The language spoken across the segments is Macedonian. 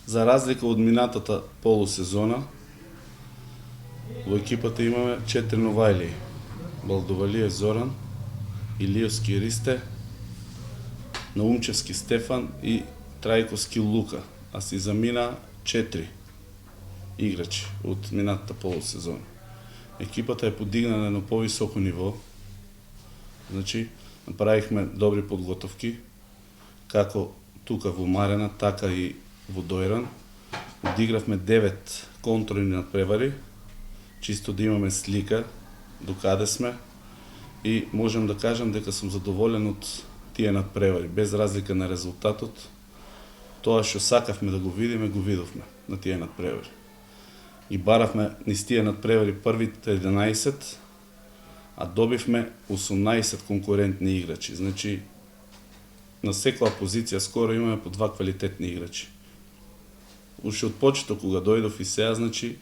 За разлика од минатата полусезона, во екипата имаме 4 новајлии. Балдувалиев Зоран, Илиевски Ристе, Наумчевски Стефан и Трајковски Лука, а си замина 4 играчи од минатата полусезона. Екипата е подигна на едно повисоко ниво, значи направихме добри подготовки, како тука во Марена, така и во Дојран. Одигравме 9 контролни надпревари, чисто да имаме слика до каде сме и можам да кажам дека сум задоволен од тие надпревари, без разлика на резултатот. Тоа што сакавме да го видиме, го видовме на тие надпревари. И баравме низ тие надпревари првите 11, а добивме 18 конкурентни играчи. Значи, на секоја позиција скоро имаме по 2 квалитетни играчи. Уште од почеток кога дојдов и сега, значи,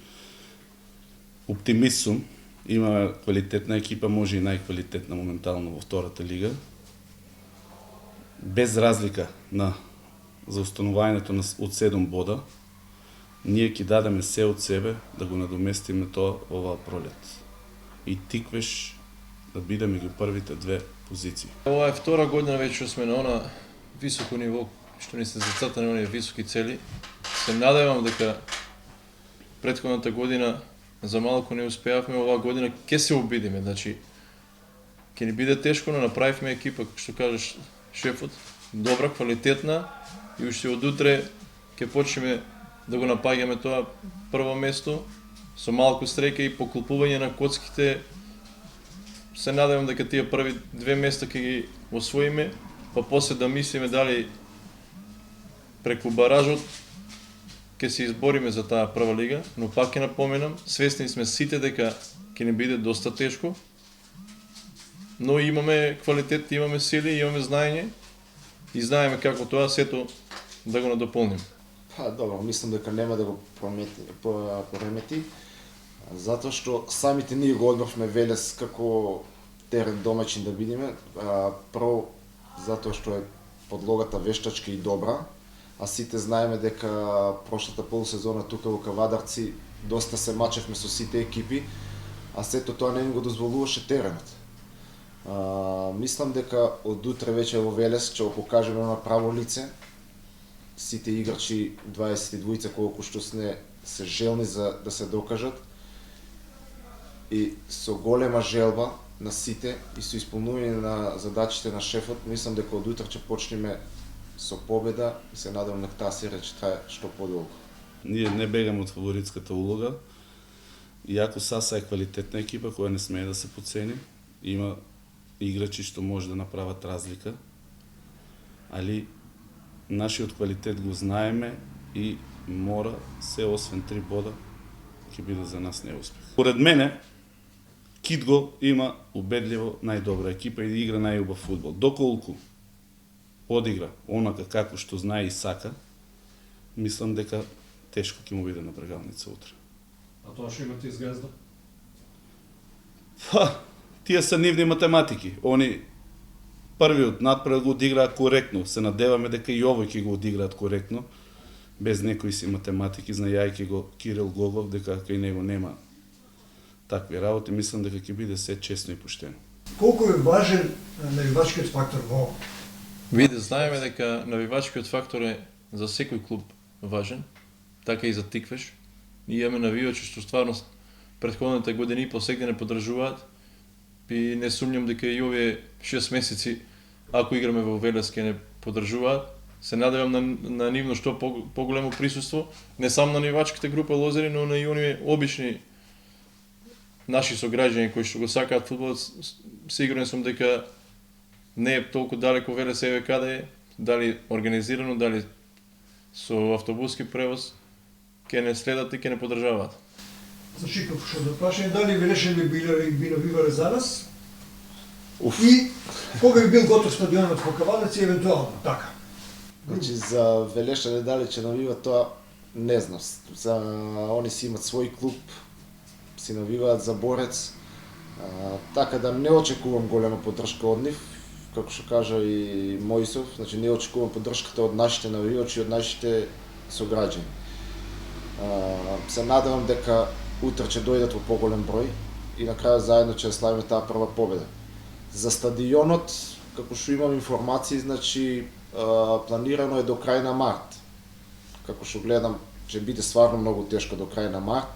оптимист сум. Имаме квалитетна екипа, може и најквалитетна моментално во втората лига. Без разлика за установувањето од 7 бода, ние ќе дадеме се од себе да го надоместиме тоа оваа пролет. И Тиквеш да биде меѓу првите 2 позиции. Ова е втора година веќе сме на она високо ниво, што ни се зацртани оние високи цели. Се надевам дека претходната година за малку не успеавме, оваа година ќе се обидиме, значи ќе ни биде тешко, но направивме екипа, што кажеш шефот, добра, квалитетна и уште од утре ќе почнеме да го напаѓаме тоа прво место со малку среќа и поклопување на коцките. Се надевам дека тие први 2 места ќе ги освоиме, па после да мислиме дали преку баражот ќе се избориме за таа прва лига, но пак ќе напоменам, свесни сме сите дека ќе ни биде доста тешко, но имаме квалитет, имаме сили, имаме знаење и знаеме како тоа сето да го надополним. Добро, мислам дека нема да го поремети, затоа што самите ние го одбавме Велес како терен домаќин да бидиме, прво затоа што е подлогата вештачка и добра, а сите знаеме дека прошлата полусезона тука во Кавадарци доста се мачевме со сите екипи, а сето тоа не ни го дозволуваше теренот. Мислам дека од утре веќе во Велес ќе го покажеме на право лице. Сите играчи 22 колку што се желни за да се докажат и со голема желба на сите и со исполнување на задачите на шефот, мислам дека од утре ќе почнеме со победа и се надевам дека таа серија ќе трае што подолго. Ние не бегаме од фаворитската улога, иако Саса е квалитетна екипа која не смее да се подцени, има играчи што може да направат разлика, али нашиот квалитет го знаеме и мора се освен 3 бода ќе биде за нас неуспех. Поред мене, Китго има убедливо најдобра екипа и игра најубав фудбал. Доколку одигра онака како што знае и сака, мислам дека тешко ќе му биде на Брегалница утре. А тоа што имате изгазда? Тие се нивни математики. Они првиот надпревар го одиграат коректно. Се надеваме дека и овој ќе го одиграат коректно, без некои си математики, знајајќи го Кирил Гогов, дека кај него нема такви работи, мислам дека ќе биде се честно и поштено. Колку е важен навивачкиот фактор во ова? Виде, знаеме дека навивачкиот фактор е за секој клуб важен, така и за Тиквеш. Ние имаме навивачи што стварно претходните години посегде не поддржуваат и не сумњам дека и овие 6 месеци, ако играме во Велес, ќе не поддржуваат. Се надевам на нивно што поголемо присуство, не само на навивачките група лозери, но на и оние обични наши сограѓани кои што го сакаат фудбалот. Сигурен сум дека не е толку далеко Велес еве каде е, дали организирано, дали со автобуски превоз, ќе не следат и ќе не поддржаваат. За Шиков што да прашање, дали Велеше би навивале за нас? И кога би бил готов стадионот во Кавадарци, евентуално, така? Значи, за Велешане дали ќе навива тоа, не знам. Они си имат свој клуб, си навиваат за Борец, така да не очекувам голема поддршка од нив. како што кажа и Моисов, значи не очекувам поддршката од нашите навивачи, од нашите сограѓани. Се надевам дека утре ќе дојдат во поголем број и на крајот заедно ќе славиме таа прва победа. За стадионот, како што имам информации, значи планирано е до крај на март. Како што гледам, ќе биде стварно многу тешко до крај на март.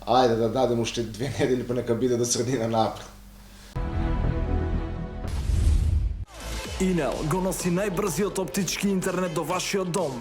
Ајде да дадем уште 2 недели, па нека биде до средина на април. Инел го носи најбрзиот оптички интернет до вашиот дом.